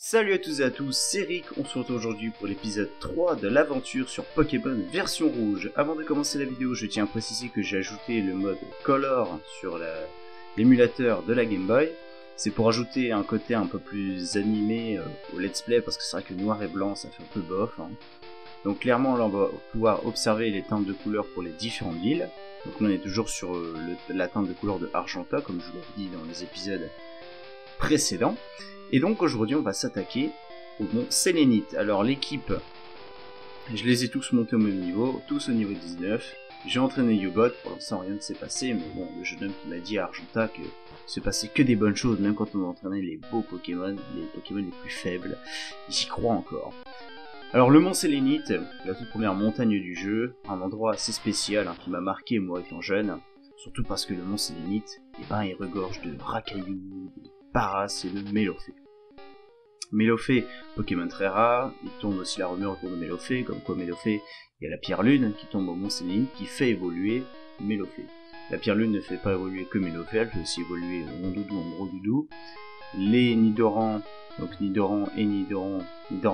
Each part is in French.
Salut à tous et à tous, c'est Rick, on se retrouve aujourd'hui pour l'épisode 3 de l'aventure sur Pokémon version rouge. Avant de commencer la vidéo, je tiens à préciser que j'ai ajouté le mode Color sur l'émulateur de la Game Boy. C'est pour ajouter un côté un peu plus animé au let's play, parce que c'est vrai que noir et blanc ça fait un peu bof. Donc clairement là on va pouvoir observer les teintes de couleurs pour les différentes villes. Donc là on est toujours sur la teinte de couleur de Argenta, comme je vous l'ai dit dans les épisodes précédents. Et donc aujourd'hui on va s'attaquer au mont Sélénite. Alors l'équipe, je les ai tous montés au même niveau, tous au niveau 19. J'ai entraîné U-Bot, pour l'instant rien ne s'est passé, mais bon, le jeune homme qui m'a dit à Argenta que se passait que des bonnes choses, même quand on entraînait les beaux Pokémon, les Pokémon les plus faibles. J'y crois encore. Alors le mont Sélénite, la toute première montagne du jeu, un endroit assez spécial qui m'a marqué moi étant jeune, surtout parce que le mont Sélénite, il regorge de Racaillou, de Paras et de Mélofée. Mélofée, Pokémon très rare, il tourne aussi la rumeur autour de Mélofée, comme quoi Mélofée, il y a la pierre lune qui tombe au mont Sélénite qui fait évoluer Mélofée. La pierre lune ne fait pas évoluer que Mélofée, elle fait aussi évoluer mon doudou en gros doudou. Les Nidoran, donc Nidoran et Nidoran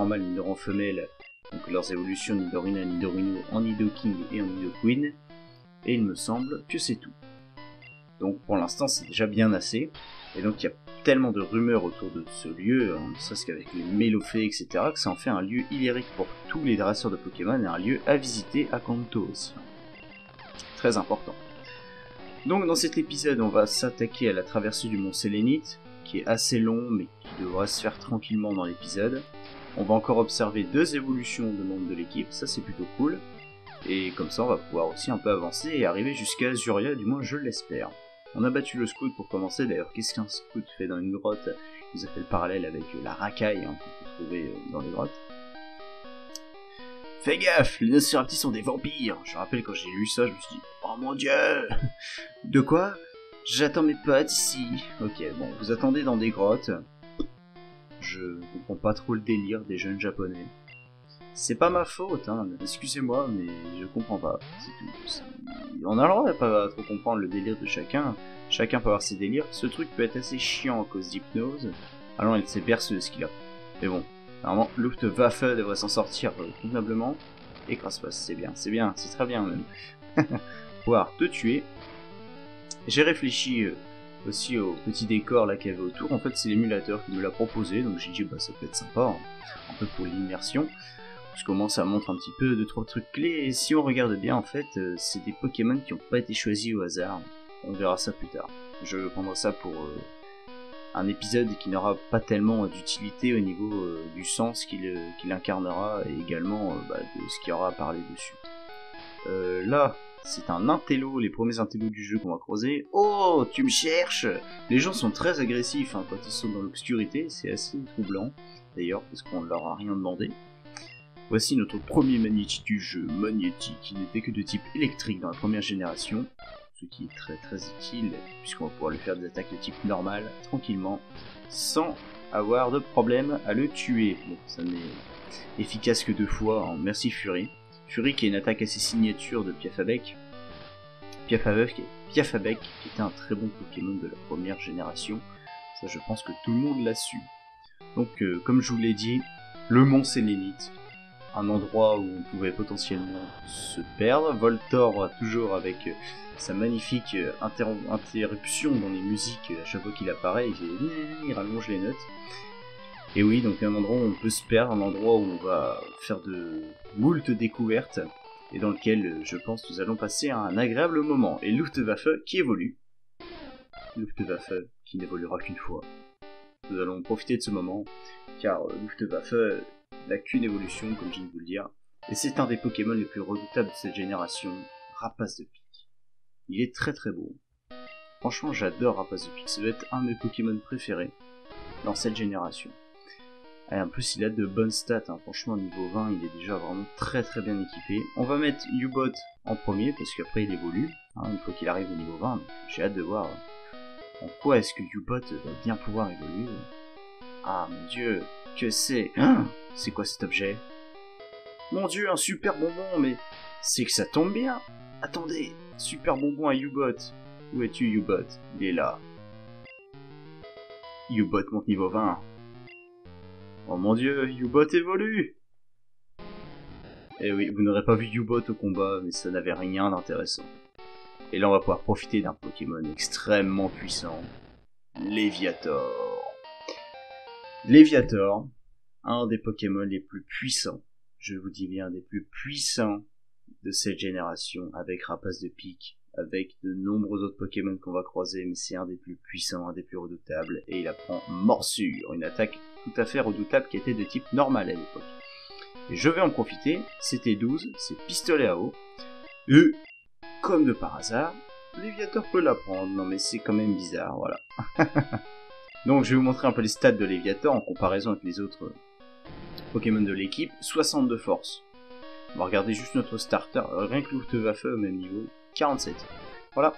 mâle, Nidoran femelle, donc leurs évolutions Nidorina, Nidorino en Nidoking et en Nidoqueen, et il me semble que c'est tout. Donc pour l'instant c'est déjà bien assez, et donc il y a tellement de rumeurs autour de ce lieu, ne serait-ce qu'avec les Mélofées, etc., que ça en fait un lieu hilarique pour tous les dresseurs de Pokémon et un lieu à visiter à Kanto aussi. Très important. Donc dans cet épisode, on va s'attaquer à la traversée du mont Sélénite, qui est assez long, mais qui devra se faire tranquillement dans l'épisode. On va encore observer 2 évolutions de membres de l'équipe, ça c'est plutôt cool. Et comme ça, on va pouvoir aussi un peu avancer et arriver jusqu'à Zuria, du moins je l'espère. On a battu le scout pour commencer, d'ailleurs qu'est-ce qu'un scout fait dans une grotte? Il nous a fait le parallèle avec la racaille qu'on peut trouver dans les grottes. Fais gaffe, les Nosferaptis sont des vampires. Je me rappelle quand j'ai lu ça, je me suis dit, oh mon dieu. De quoi? J'attends mes potes ici. Ok, bon, vous attendez dans des grottes. Je comprends pas trop le délire des jeunes japonais. C'est pas ma faute, excusez-moi, mais je comprends pas, c'est tout. On a le droit de pas trop comprendre le délire de chacun, chacun peut avoir ses délires. Ce truc peut être assez chiant à cause d'hypnose, alors il sait berceuse ce qu'il a. Mais bon, normalement, Luftwaffe devrait s'en sortir convenablement, et grâce à ça, c'est bien, c'est très bien même. Pouvoir te tuer. J'ai réfléchi aussi au petit décor là qu'il y avait autour, en fait c'est l'émulateur qui me l'a proposé, donc j'ai dit bah ça peut être sympa, un peu pour l'immersion. Je commence à montrer un petit peu 2-3 trucs clés, et si on regarde bien en fait, c'est des Pokémon qui n'ont pas été choisis au hasard. On verra ça plus tard. Je prendrai ça pour un épisode qui n'aura pas tellement d'utilité au niveau du sens qu'il incarnera, et également de ce qu'il y aura à parler dessus. Là, c'est un intello, les premiers intellos du jeu qu'on va croiser. Oh, tu me cherches! Les gens sont très agressifs quand ils sont dans l'obscurité, c'est assez troublant, d'ailleurs, parce qu'on leur a rien demandé. Voici notre premier Magnéti du jeu, Magnéti, qui n'était que de type électrique dans la première génération, ce qui est très très utile, puisqu'on va pouvoir lui faire des attaques de type normal, tranquillement, sans avoir de problème à le tuer. Bon, ça n'est efficace que 2 fois, merci Fury. Fury qui est une attaque assez signature de Piafabec. Piafabec qui était un très bon Pokémon de la première génération, ça je pense que tout le monde l'a su. Donc comme je vous l'ai dit, le mont Sélénite, un endroit où on pouvait potentiellement se perdre. Voltorb toujours avec sa magnifique interruption dans les musiques à chaque fois qu'il apparaît, il rallonge les notes. Et oui, donc un endroit où on peut se perdre, un endroit où on va faire de moult découvertes, et dans lequel je pense nous allons passer un agréable moment. Et Luftwaffe qui évolue. Luftwaffe qui n'évoluera qu'une fois. Nous allons profiter de ce moment, car Luftwaffe n'a qu'une évolution, comme je viens de vous le dire, et c'est un des Pokémon les plus redoutables de cette génération, Rapace de Pique. Il est très très beau. Franchement, j'adore Rapace de Pique, ça doit être un de mes Pokémon préférés dans cette génération. Et en plus, il a de bonnes stats, franchement, niveau 20, il est déjà vraiment très très bien équipé. On va mettre U-Bot en premier, parce qu'après il évolue, une fois qu'il arrive au niveau 20, donc j'ai hâte de voir en quoi est-ce que U-Bot va bien pouvoir évoluer. Ah mon dieu, que c'est? C'est quoi cet objet? Mon dieu, un super bonbon, mais c'est que ça tombe bien. Attendez, super bonbon à U-Bot. Où es-tu U-Bot? Il est là. U-Bot monte niveau 20. Oh mon dieu, U-Bot évolue! Eh oui, vous n'aurez pas vu U-Bot au combat, mais ça n'avait rien d'intéressant. Et là, on va pouvoir profiter d'un Pokémon extrêmement puissant, Léviator. Léviator, un des Pokémon les plus puissants, je vous dis bien des plus puissants de cette génération, avec Rapace de Pique, avec de nombreux autres Pokémon qu'on va croiser, mais c'est un des plus puissants, un des plus redoutables, et il apprend Morsure, une attaque tout à fait redoutable qui était de type normal à l'époque. Et je vais en profiter, c'était 12, c'est pistolet à eau, et comme de par hasard, Léviator peut l'apprendre, non mais c'est quand même bizarre, voilà. Donc je vais vous montrer un peu les stats de Léviator en comparaison avec les autres Pokémon de l'équipe, 62 force. On va regarder juste notre starter, rien que Luftwaffe au même niveau, 47. Voilà.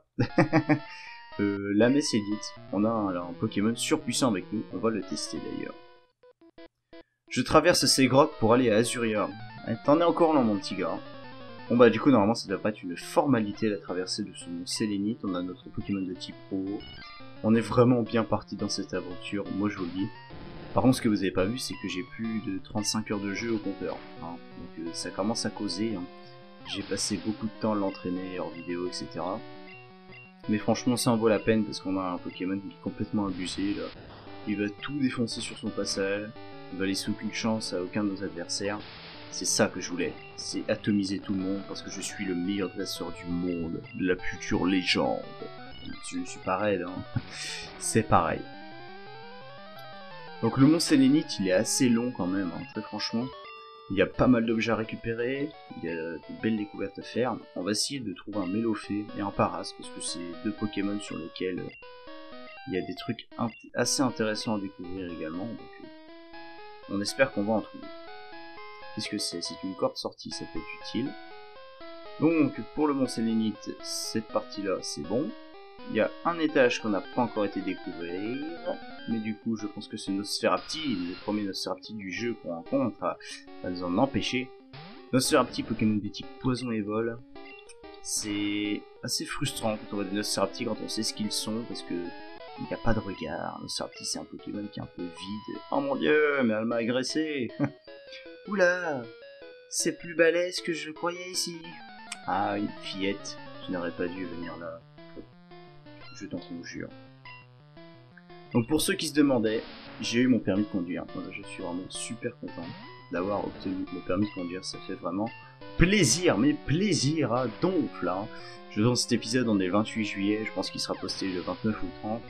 La Messe Elite, on a un Pokémon surpuissant avec nous, on va le tester d'ailleurs. Je traverse ces grottes pour aller à Azuria. T'en es encore là mon petit gars. Bon bah du coup normalement ça doit pas être une formalité la traversée de ce mont Sélénite, on a notre Pokémon de type eau. On est vraiment bien parti dans cette aventure, moi je vous le dis. Par contre, ce que vous avez pas vu, c'est que j'ai plus de 35 heures de jeu au compteur. Hein. Donc ça commence à causer. Hein. J'ai passé beaucoup de temps à l'entraîner, hors vidéo, etc. Mais franchement, ça en vaut la peine parce qu'on a un Pokémon qui est complètement abusé. Là. Il va tout défoncer sur son passage. Il va laisser aucune chance à aucun de nos adversaires. C'est ça que je voulais. C'est atomiser tout le monde parce que je suis le meilleur dresseur du monde. De la future légende. Je ne suis pas raide, hein. C'est pareil. Donc le mont Sélénite, il est assez long quand même, hein, très franchement. Il y a pas mal d'objets à récupérer, il y a de belles découvertes à faire. On va essayer de trouver un Mélofée et un Paras, parce que c'est deux Pokémon sur lesquels il y a des trucs assez intéressants à découvrir également. Donc on espère qu'on va en trouver. Qu'est-ce que c'est? C'est une corde sortie, ça peut être utile. Donc pour le mont Sélénite, cette partie-là, c'est bon. Il y a un étage qu'on n'a pas encore été découvrir, mais du coup je pense que c'est Nosferapti, le premier Nosferapti du jeu qu'on rencontre, va nous en empêcher. Nosferapti, Pokémon de type poison et vol, c'est assez frustrant quand on voit des Nosferapti quand on sait ce qu'ils sont, parce que il n'y a pas de regard. Nosferapti c'est un Pokémon qui est un peu vide. Oh mon dieu, mais elle m'a agressé. Oula, c'est plus balèze que je croyais ici. Ah, une fillette, tu n'aurais pas dû venir là. Je t'en conjure. Donc pour ceux qui se demandaient, j'ai eu mon permis de conduire. Voilà, je suis vraiment super content d'avoir obtenu mon permis de conduire. Ça fait vraiment plaisir, mais plaisir à donf là. Je donne cet épisode on est le 28 juillet, je pense qu'il sera posté le 29 ou le 30.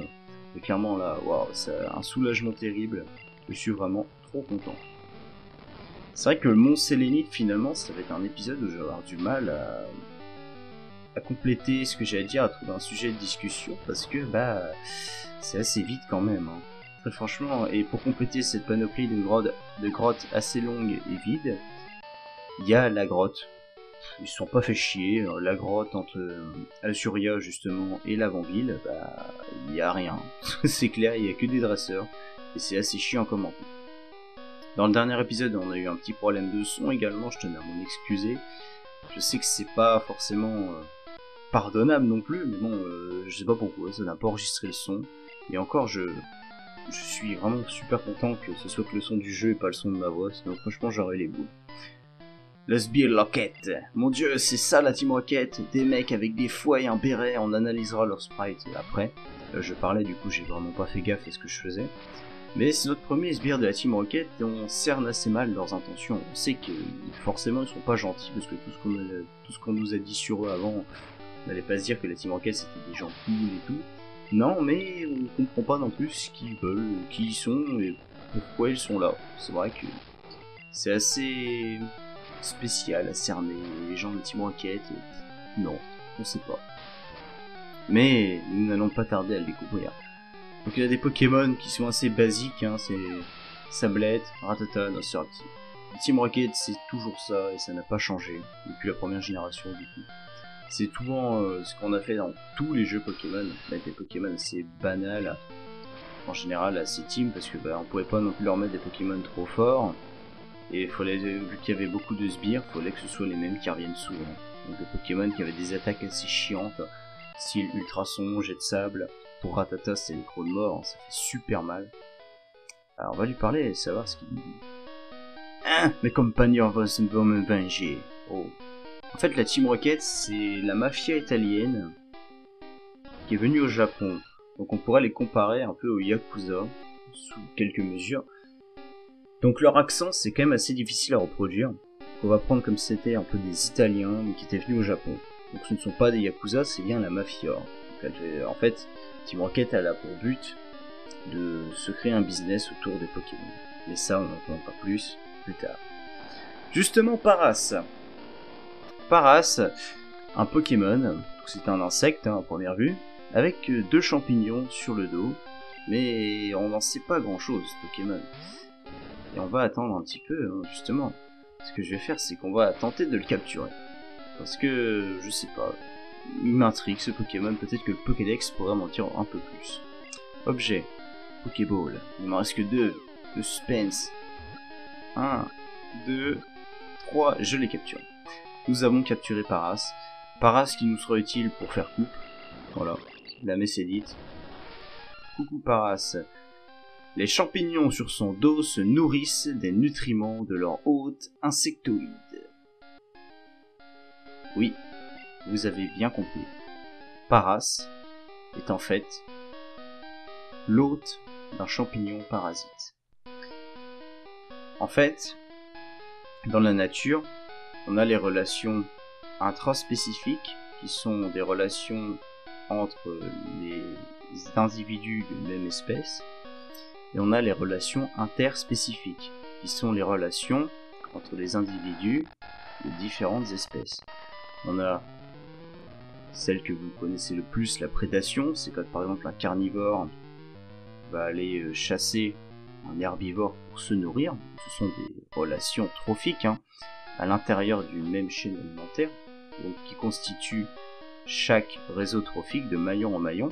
Et clairement là, waouh, c'est un soulagement terrible. Je suis vraiment trop content. C'est vrai que le mont Sélénite finalement, ça va être un épisode où je vais avoir du mal à compléter ce que j'ai à dire, à trouver un sujet de discussion, parce que bah c'est assez vite quand même, hein. Très franchement, et pour compléter cette panoplie de grottes assez longues et vides, il y a la grotte. Ils se sont pas fait chier, la grotte entre Azuria justement et l'avant-ville, bah il y a rien. C'est clair, il y a que des dresseurs, et c'est assez chiant comme en Dans le dernier épisode, on a eu un petit problème de son également, je tenais à m'en excuser. Je sais que c'est pas forcément pardonnable non plus, mais bon, je sais pas pourquoi, ça n'a pas enregistré le son. Et encore, je suis vraiment super content que ce soit que le son du jeu et pas le son de ma voix, sinon franchement j'aurais les boules. Le Sbire Rocket, mon dieu, c'est ça la Team Rocket, des mecs avec des fouets et un béret, on analysera leur sprite après. Je parlais, du coup j'ai vraiment pas fait gaffe à ce que je faisais. Mais c'est notre premier sbire de la Team Rocket et on cerne assez mal leurs intentions. On sait que forcément ils sont pas gentils parce que tout ce qu'on nous a dit sur eux avant, on n'allait pas se dire que la Team Rocket c'était des gens cool et tout. Non, mais on comprend pas non plus ce qu'ils veulent, qui ils sont et pourquoi ils sont là. C'est vrai que c'est assez spécial à cerner les gens de Team Rocket. Non, on sait pas. Mais nous n'allons pas tarder à le découvrir. Donc il y a des Pokémon qui sont assez basiques, hein, c'est Sablette, Rattata, Nosferapti. Team Rocket c'est toujours ça et ça n'a pas changé depuis la première génération du coup. C'est souvent ce qu'on a fait dans tous les jeux Pokémon, avec des Pokémon assez banals, en général assez team parce que on pouvait pas non plus leur mettre des Pokémon trop forts. Et vu qu'il y avait beaucoup de sbires, il fallait que ce soit les mêmes qui reviennent souvent. Donc des Pokémon qui avaient des attaques assez chiantes, style Ultrason, Jet de Sable. Pour Rattata, c'est le croc de mort, ça fait super mal. Alors on va lui parler et savoir ce Hein, mes compagnons vont me venger. Oh. En fait, la Team Rocket, c'est la mafia italienne qui est venue au Japon. Donc on pourrait les comparer un peu aux Yakuza, sous quelques mesures. Donc leur accent, c'est quand même assez difficile à reproduire. On va prendre comme si c'était un peu des Italiens, mais qui étaient venus au Japon. Donc ce ne sont pas des Yakuza, c'est bien la mafia. Donc, en fait, Team Rocket, elle a pour but de se créer un business autour des Pokémon. Mais ça, on n'en comprend pas plus tard. Justement, Paras. Paras, un Pokémon, c'est un insecte à première vue, avec 2 champignons sur le dos, mais on n'en sait pas grand chose, ce Pokémon. Et on va attendre un petit peu, justement. Ce que je vais faire, c'est qu'on va tenter de le capturer. Parce que, je sais pas, il m'intrigue ce Pokémon, peut-être que le Pokédex pourra m'en dire un peu plus. Objet, Pokéball, il m'en reste que 2, le suspense. 1, 2, 3, je l'ai capturé. Nous avons capturé Paras. Paras qui nous sera utile pour faire couple. Voilà, la messe est dite. Coucou Paras. Les champignons sur son dos se nourrissent des nutriments de leur hôte insectoïde. Oui, vous avez bien compris. Paras est en fait l'hôte d'un champignon parasite. En fait, dans la nature, on a les relations intraspécifiques, qui sont des relations entre les individus d'une même espèce, et on a les relations interspécifiques, qui sont les relations entre les individus de différentes espèces. On a celle que vous connaissez le plus, la prédation, c'est quand par exemple un carnivore va aller chasser un herbivore pour se nourrir. Ce sont des relations trophiques à l'intérieur d'une même chaîne alimentaire, donc qui constitue chaque réseau trophique de maillon en maillon.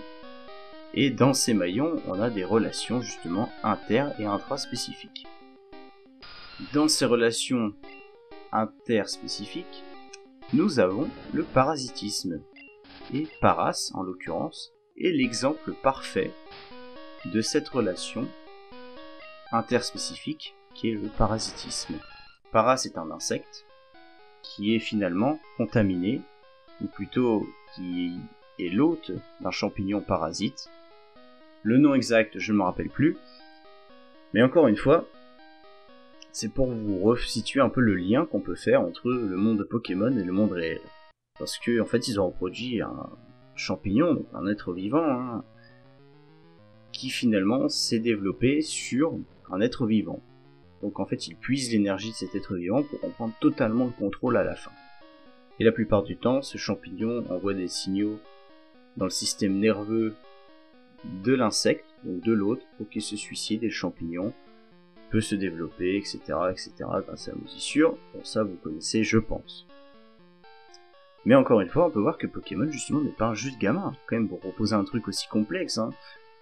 Et dans ces maillons, on a des relations justement inter- et intraspécifiques. Dans ces relations interspécifiques, nous avons le parasitisme. Et Paras, en l'occurrence, est l'exemple parfait de cette relation interspécifique qui est le parasitisme. Paras est un insecte qui est finalement contaminé, ou plutôt qui est l'hôte d'un champignon parasite. Le nom exact, je ne me rappelle plus, mais encore une fois, c'est pour vous resituer un peu le lien qu'on peut faire entre le monde de Pokémon et le monde réel. Parce que en fait, ils ont reproduit un champignon, donc un être vivant, qui finalement s'est développé sur un être vivant. Donc en fait, ils puisent l'énergie de cet être vivant pour en prendre totalement le contrôle à la fin. Et la plupart du temps, ce champignon envoie des signaux dans le système nerveux de l'insecte, donc de l'hôte, pour qu'il se suicide et le champignon peut se développer, etc., etc., grâce à la moisissure. Bon, ça vous connaissez, je pense. Mais encore une fois, on peut voir que Pokémon, justement, n'est pas un jeu de gamin. Quand même, pour proposer un truc aussi complexe,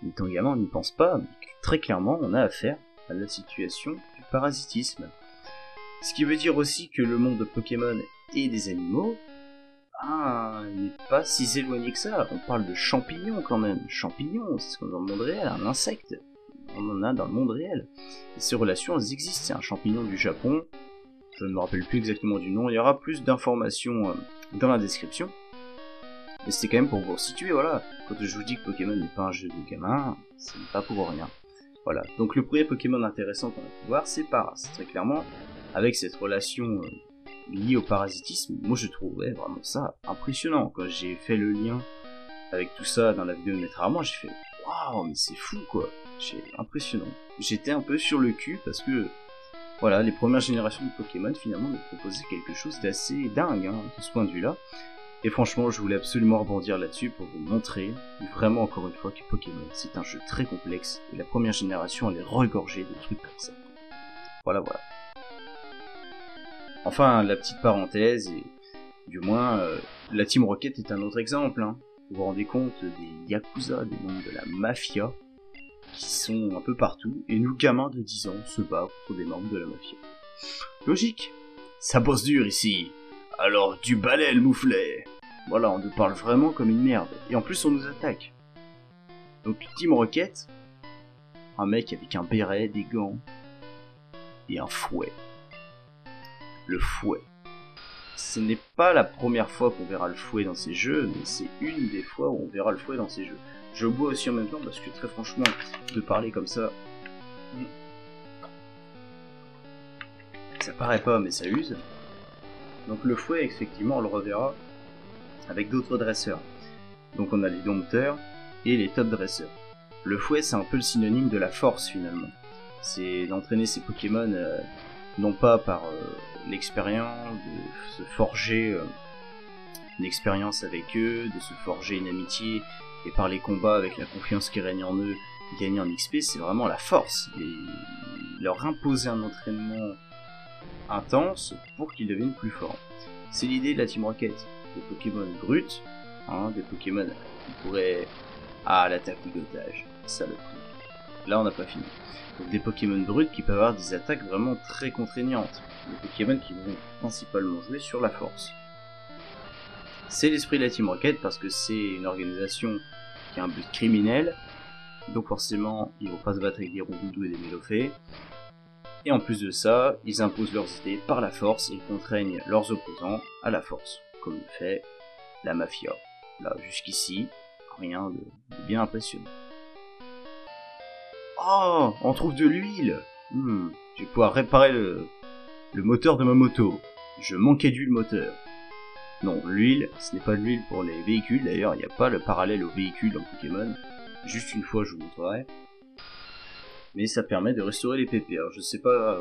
étant gamin, on n'y pense pas, mais très clairement, on a affaire à la situation du parasitisme. Ce qui veut dire aussi que le monde de Pokémon et des animaux n'est pas si éloigné que ça. On parle de champignons quand même. Champignons, c'est ce qu'on a dans le monde réel, un insecte. On en a dans le monde réel. Et ces relations, elles existent. C'est un champignon du Japon. Je ne me rappelle plus exactement du nom. Il y aura plus d'informations dans la description. Mais c'était quand même pour vous situer, voilà. Quand je vous dis que Pokémon n'est pas un jeu de gamin, ce n'est pas pour rien. Voilà. Donc le premier Pokémon intéressant qu'on a pu voir, c'est Paras. Très clairement, avec cette relation liée au parasitisme, moi je trouvais vraiment ça impressionnant. Quand j'ai fait le lien avec tout ça dans la vidéo de Maître Armand, j'ai fait waouh, mais c'est fou quoi. C'est impressionnant. J'étais un peu sur le cul parce que voilà, les premières générations de Pokémon finalement nous proposaient quelque chose d'assez dingue de ce point de vue-là. Et franchement, je voulais absolument rebondir là-dessus pour vous montrer vraiment encore une fois que Pokémon c'est un jeu très complexe et la première génération elle est regorgée de trucs comme ça. Voilà. Enfin, la petite parenthèse, et du moins, la Team Rocket est un autre exemple. Vous vous rendez compte des Yakuza, des membres de la mafia, qui sont un peu partout, et nous, gamins de 10 ans, se battent contre des membres de la mafia. Logique, ça bosse dur ici. Alors du balai le mouflet. Voilà, on nous parle vraiment comme une merde, et en plus on nous attaque. Donc Team Rocket, un mec avec un béret, des gants, et un fouet. le fouet. Ce n'est pas la première fois qu'on verra le fouet dans ces jeux, mais c'est une des fois où on verra le fouet dans ces jeux. Je bois aussi en même temps parce que très franchement, de parler comme ça, ça paraît pas mais ça use. Donc le fouet, effectivement, on le reverra avec d'autres dresseurs. Donc on a les dompteurs et les top dresseurs. Le fouet, c'est un peu le synonyme de la force finalement. C'est d'entraîner ses Pokémon non pas par l'expérience, de se forger une expérience avec eux, de se forger une amitié, et par les combats avec la confiance qui règne en eux, gagner en XP, c'est vraiment la force. Et leur imposer un entraînement intense pour qu'ils deviennent plus forts. C'est l'idée de la Team Rocket. Des Pokémon bruts, des Pokémon qui pourraient... Ah, l'attaque ligotage, ça le prix. Là, on n'a pas fini. Donc des Pokémon bruts qui peuvent avoir des attaques vraiment très contraignantes. Des Pokémon qui vont principalement jouer sur la force. C'est l'esprit de la Team Rocket parce que c'est une organisation qui a un but criminel. Donc forcément, ils vont pas se battre avec des rondoudous et des mélophées. Et en plus de ça, ils imposent leurs idées par la force et contraignent leurs opposants à la force, comme le fait la mafia. Là, jusqu'ici, rien de bien impressionnant. Oh, on trouve de l'huile. Je vais pouvoir réparer le moteur de ma moto. Je manquais d'huile moteur. Non, l'huile, ce n'est pas de l'huile pour les véhicules, d'ailleurs, il n'y a pas le parallèle aux véhicules dans Pokémon. Juste une fois, je vous montrerai. Mais ça permet de restaurer les PP. Alors, je sais pas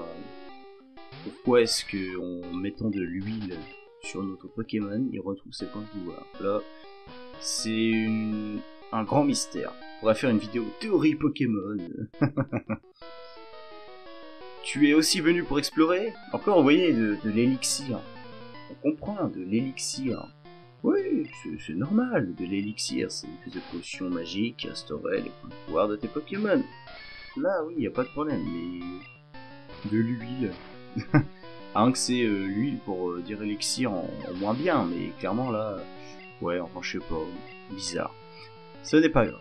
pourquoi est-ce que en mettant de l'huile sur notre Pokémon, il retrouve ses points de pouvoir. Là, c'est un grand mystère. On pourrait faire une vidéo théorie Pokémon. Tu es aussi venu pour explorer? Encore, vous voyez, de l'élixir. On comprend, de l'élixir. Oui, c'est normal, de l'élixir, c'est une espèce de potion magique qui restaurerait les points de pouvoir de tes Pokémon. Là, oui, y a pas de problème, mais... de l'huile. Hein, que c'est l'huile pour dire élixir en moins bien, mais clairement là... Ouais, enfin je sais pas, bizarre. Ce n'est pas grave.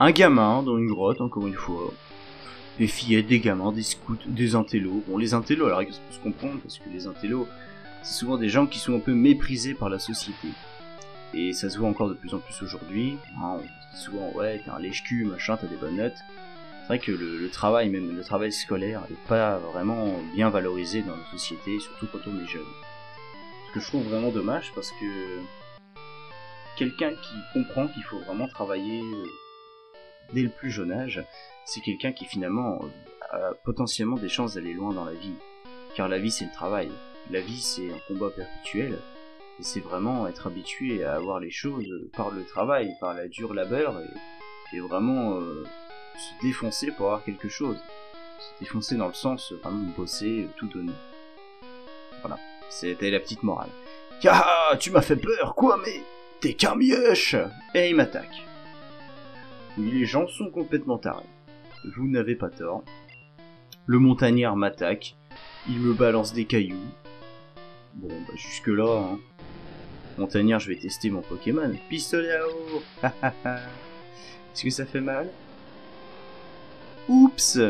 Un gamin dans une grotte, encore une fois. Des fillettes, des gamins, des scouts, des intellos. Bon, les intellos, alors ça peut se comprendre, parce que les intellos, c'est souvent des gens qui sont un peu méprisés par la société. Et ça se voit encore de plus en plus aujourd'hui. Hein, on dit souvent, ouais, t'es un lèche-cul, machin, t'as des bonnes notes. C'est vrai que le travail, même le travail scolaire, n'est pas vraiment bien valorisé dans la société, surtout quand on est jeune. Ce que je trouve vraiment dommage, parce que quelqu'un qui comprend qu'il faut vraiment travailler dès le plus jeune âge, c'est quelqu'un qui finalement a potentiellement des chances d'aller loin dans la vie. Car la vie, c'est le travail. La vie, c'est un combat perpétuel. Et c'est vraiment être habitué à avoir les choses par le travail, par la dure labeur, et vraiment se défoncer pour avoir quelque chose. Se défoncer dans le sens vraiment bosser, tout donner. Voilà, c'était la petite morale. Ah, tu m'as fait peur, quoi, mais t'es qu'un mioche! Et il m'attaque. Oui, les gens sont complètement tarés. Vous n'avez pas tort. Le montagnard m'attaque, il me balance des cailloux. Bon, bah jusque là, hein. Montagnard, je vais tester mon Pokémon. Pistolet à eau. Est-ce que ça fait mal? Oups!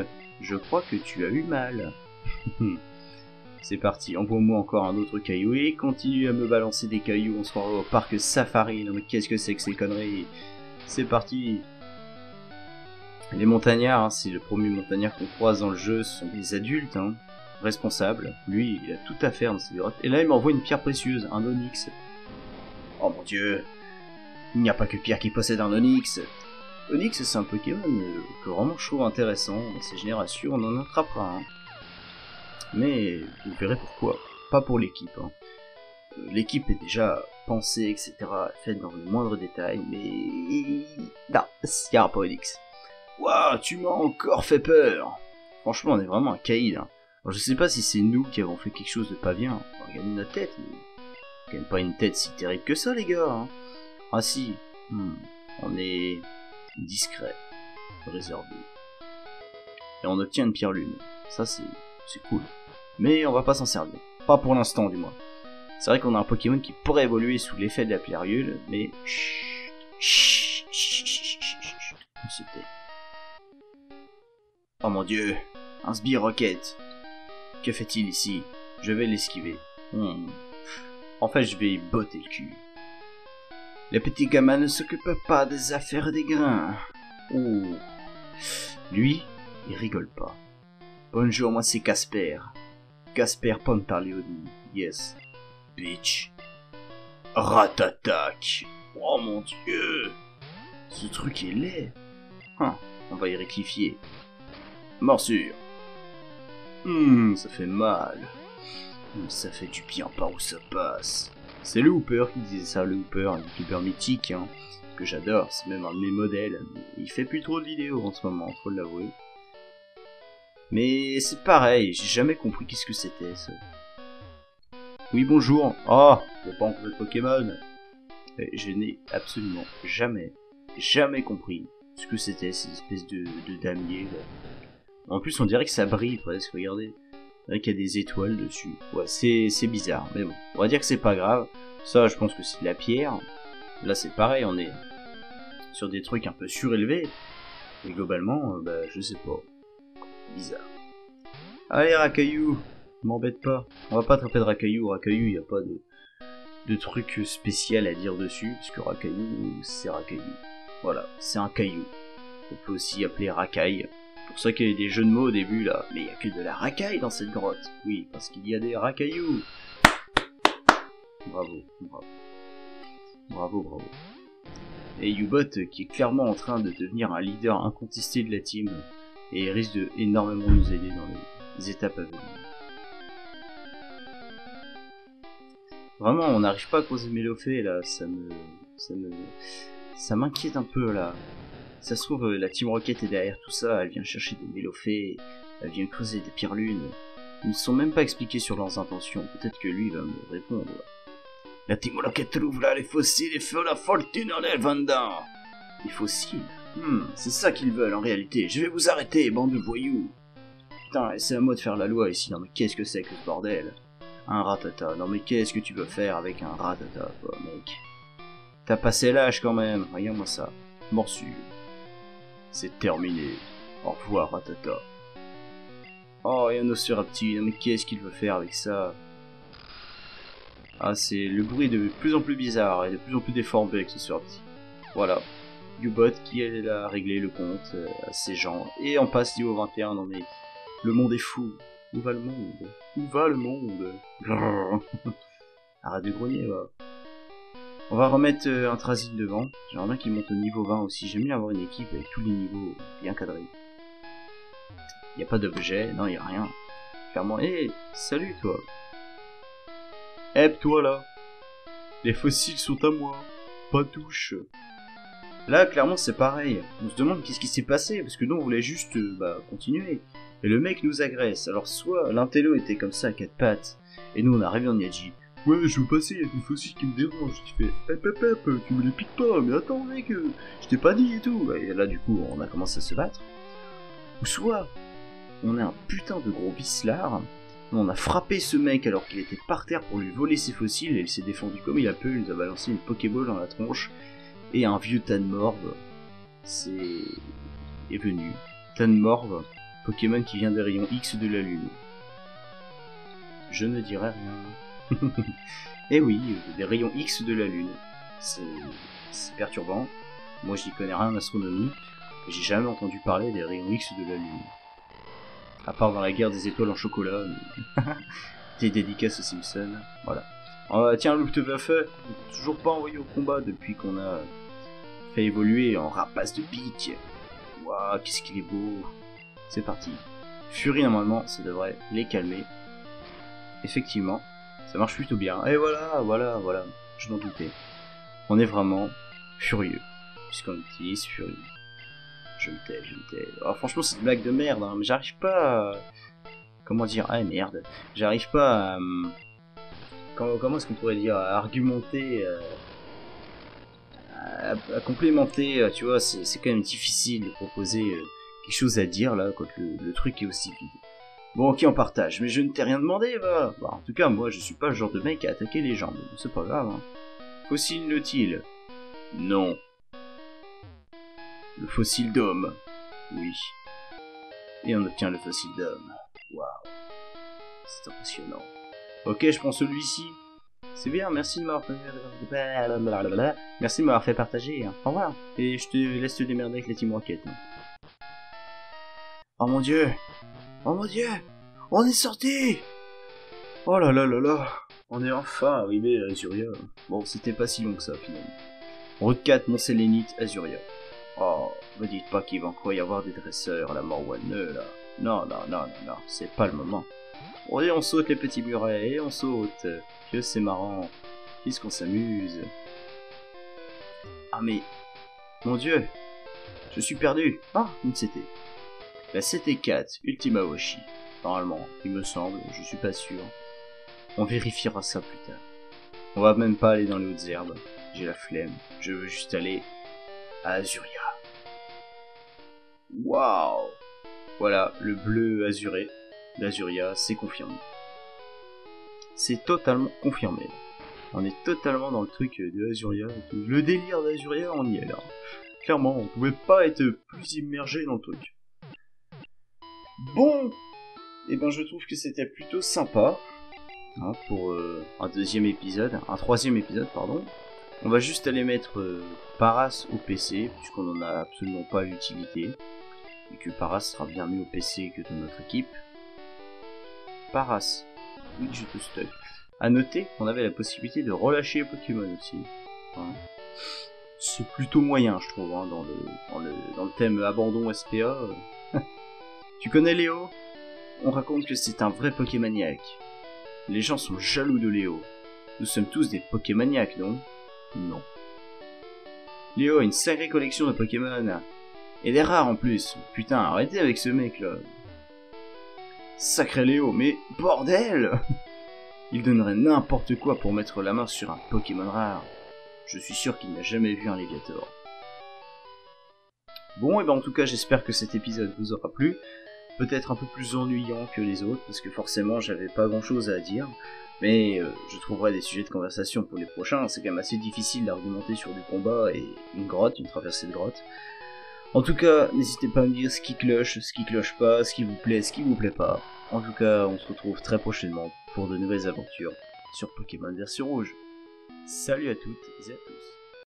Je crois que tu as eu mal. C'est parti, envoie-moi encore un autre caillou et continue à me balancer des cailloux. On se croirait au parc Safari. Non mais qu'est-ce que c'est que ces conneries? C'est parti. Les montagnards, hein, c'est le premier montagnard qu'on croise dans le jeu, ce sont des adultes, hein, responsables. Lui, il a tout à faire dans ces grottes. Et là, il m'envoie une pierre précieuse, un onyx. Oh mon dieu, il n'y a pas que Pierre qui possède un onyx. Onyx, c'est un Pokémon que vraiment je trouve intéressant. Dans ces générations, on en attrapera un. Mais vous verrez pourquoi. Pas pour l'équipe. Hein. L'équipe est déjà pensée, etc., faite dans le moindre détail, mais... Non, il n'y aura pas Onyx. Waouh, tu m'as encore fait peur. Franchement, on est vraiment un caïd. Hein. Alors, je sais pas si c'est nous qui avons fait quelque chose de pas bien. Regardez notre tête, mais... quand même pas une tête si terrible que ça, les gars. Hein. Ah si, on est discret, réservé. Et on obtient une pierre lune. Ça, c'est cool. Mais on va pas s'en servir. Pas pour l'instant, du moins. C'est vrai qu'on a un Pokémon qui pourrait évoluer sous l'effet de la pierre lune, mais... Chut, on se tait. Oh mon dieu, un Sbire Rocket. Que fait-il ici? Je vais l'esquiver. En fait, je vais y botter le cul. Les petits gamins ne s'occupent pas des affaires des grains. Oh. Lui, il rigole pas. Bonjour, moi c'est Casper. Casper Pantaleoni. Yes. Bitch. Ratatac. Oh mon dieu. Ce truc est laid. On va y rectifier. Morsure. Ça fait mal. Ça fait du bien par où ça passe. C'est le Hooper qui disait ça, le Hooper, un YouTuber mythique, hein, que j'adore, c'est même un de mes modèles. Il fait plus trop de vidéos en ce moment, faut l'avouer. Mais c'est pareil, j'ai jamais compris qu'est-ce que c'était ça. Oui, bonjour. Oh, il n'y a pas encore de Pokémon. Je n'ai absolument jamais compris ce que c'était, cette espèce de damier. Là. En plus, on dirait que ça brille presque, regardez. On dirait qu'il y a des étoiles dessus. Ouais, c'est bizarre, mais bon, on va dire que c'est pas grave. Ça, je pense que c'est de la pierre. Là, c'est pareil, on est sur des trucs un peu surélevés. Et globalement, je sais pas. Bizarre. Allez, Racaillou, m'embête pas. On va pas traiter de Racaillou. Racaillou, y a pas de truc spécial à dire dessus, parce que Racaillou, c'est Racaillou. Voilà, c'est un caillou. On peut aussi appeler racaille. C'est pour ça qu'il y a des jeux de mots au début là. Mais il n'y a que de la racaille dans cette grotte. Oui, parce qu'il y a des racailloux. Bravo, bravo. Bravo, bravo. Et Ubot qui est clairement en train de devenir un leader incontesté de la team. Et il risque de énormément nous aider dans les étapes à venir. Vraiment, on n'arrive pas à causer Mélofée là. Ça m'inquiète un peu là. Ça se trouve, la Team Rocket est derrière tout ça, elle vient chercher des Mélofées, elle vient creuser des pyrlunes. Ils ne sont même pas expliqués sur leurs intentions, peut-être que lui va me répondre. La Team Rocket trouve là les fossiles et fait la fortune en les vendant. Des fossiles c'est ça qu'ils veulent en réalité, je vais vous arrêter, bande de voyous. Putain, c'est à moi de faire la loi ici, non mais qu'est-ce que c'est que ce bordel? Un ratata, non mais qu'est-ce que tu veux faire avec un ratata, toi, mec? T'as passé l'âge quand même, regarde-moi ça. Morsure. C'est terminé. Au revoir, Ratata. Oh, et un Osuraptile, mais qu'est-ce qu'il veut faire avec ça? Ah, c'est le bruit de plus en plus bizarre et de plus en plus déformé avec ce Osuraptile. Voilà. Ubot qui est là à régler le compte à ces gens. Et on passe niveau 21, non mais... Le monde est fou. Où va le monde? Où va le monde? Arrête de grogner, va. On va remettre un Trazil devant. J'aimerais bien qu'il monte au niveau 20 aussi. J'aime bien avoir une équipe avec tous les niveaux bien cadrés. Y a pas d'objet, non y a rien. Clairement, hé, salut toi. Toi là. Les fossiles sont à moi. Pas touche. Là, clairement, c'est pareil. On se demande qu'est-ce qui s'est passé, parce que nous, on voulait juste continuer. Et le mec nous agresse. Alors, soit l'intello était comme ça à quatre pattes, et nous, on arrive, on y a dit ouais, je veux passer, il y a des fossiles qui me dérangent. Tu fais tu me les piques pas, mais attends, mec, je t'ai pas dit et tout. Et là, du coup, on a commencé à se battre. Ou soit, on est un putain de gros bislard. On a frappé ce mec alors qu'il était par terre pour lui voler ses fossiles, et il s'est défendu comme il a pu. Il nous a balancé une Pokéball dans la tronche. Et un vieux Tanmorve est venu. Tanmorve, Pokémon qui vient des rayons X de la Lune. Je ne dirai rien. Et oui, des rayons X de la Lune. C'est perturbant. Moi, j'y connais rien en astronomie. J'ai jamais entendu parler des rayons X de la Lune. À part dans la guerre des étoiles en chocolat. Des dédicaces aux Simpsons. Voilà. Tiens, Luftwaffe, toujours pas envoyé au combat depuis qu'on a fait évoluer en rapace de pique. Waouh, qu'est-ce qu'il est beau. C'est parti. Fury, normalement, ça devrait les calmer. Effectivement, ça marche plutôt bien. Et voilà, je m'en doutais. On est vraiment furieux, puisqu'on utilise Fury. Je me tais. Alors, franchement, c'est une blague de merde, hein, mais j'arrive pas à... Comment dire? Ah merde. J'arrive pas à... Comment est-ce qu'on pourrait dire, à argumenter, à complémenter, tu vois, c'est quand même difficile de proposer quelque chose à dire là quand le truc est aussi vide. Bon, ok, on partage, mais je ne t'ai rien demandé, va. Bah, en tout cas, moi je suis pas le genre de mec à attaquer les gens, mais c'est pas grave, hein. Fossile Nautile? Non. Le fossile d'homme? Oui. Et on obtient le fossile d'homme. Waouh. C'est impressionnant. Ok, je prends celui-ci. C'est bien, merci de m'avoir merci de m'avoir fait partager. Au revoir. Et je te laisse te démerder avec la Team Rocket. Oh mon dieu! Oh mon dieu! On est sorti! Oh là là là là! On est enfin arrivé à Azuria. Bon, c'était pas si long que ça finalement. Route 4, Mont-Sélénite, Azuria. Oh, me dites pas qu'il va encore y avoir des dresseurs à la mort wanneux là. Non, non, non, non, non, c'est pas le moment. Allez, on saute les petits murets, et on saute. Que c'est marrant. Qu'est-ce qu'on s'amuse. Ah mais... Mon dieu! Je suis perdu. Ah, une CT. La CT4, Ultima Washi. Normalement, il me semble, je suis pas sûr. On vérifiera ça plus tard. On va même pas aller dans les hautes herbes. J'ai la flemme. Je veux juste aller à Azuria. Waouh! Voilà, le bleu azuré d'Azuria, c'est confirmé. C'est totalement confirmé. On est totalement dans le truc de Azuria. Le délire d'Azuria, on y est là. Clairement, on pouvait pas être plus immergé dans le truc. Bon, et ben je trouve que c'était plutôt sympa hein, pour un troisième épisode, pardon. On va juste aller mettre Paras au PC, puisqu'on en a absolument pas l'utilité, et que Paras sera bien mieux au PC que dans notre équipe. Paras, oui, je te stuck. A noter qu'on avait la possibilité de relâcher les Pokémon aussi. Hein. C'est plutôt moyen, je trouve, hein, dans le thème abandon SPA. Tu connais Léo? On raconte que c'est un vrai Pokémaniaque. Les gens sont jaloux de Léo. Nous sommes tous des Pokémaniaques, non? Non. Léo a une sacrée collection de Pokémon. Et des rares en plus. Putain, arrêtez avec ce mec là. Sacré Léo, mais bordel! Il donnerait n'importe quoi pour mettre la main sur un Pokémon rare. Je suis sûr qu'il n'a jamais vu un Léviator. Bon, et ben en tout cas, j'espère que cet épisode vous aura plu. Peut-être un peu plus ennuyant que les autres, parce que forcément, j'avais pas grand-chose à dire. Mais je trouverai des sujets de conversation pour les prochains. C'est quand même assez difficile d'argumenter sur du combat et une traversée de grotte. En tout cas, n'hésitez pas à me dire ce qui cloche pas, ce qui vous plaît pas. En tout cas, on se retrouve très prochainement pour de nouvelles aventures sur Pokémon version rouge. Salut à toutes et à tous.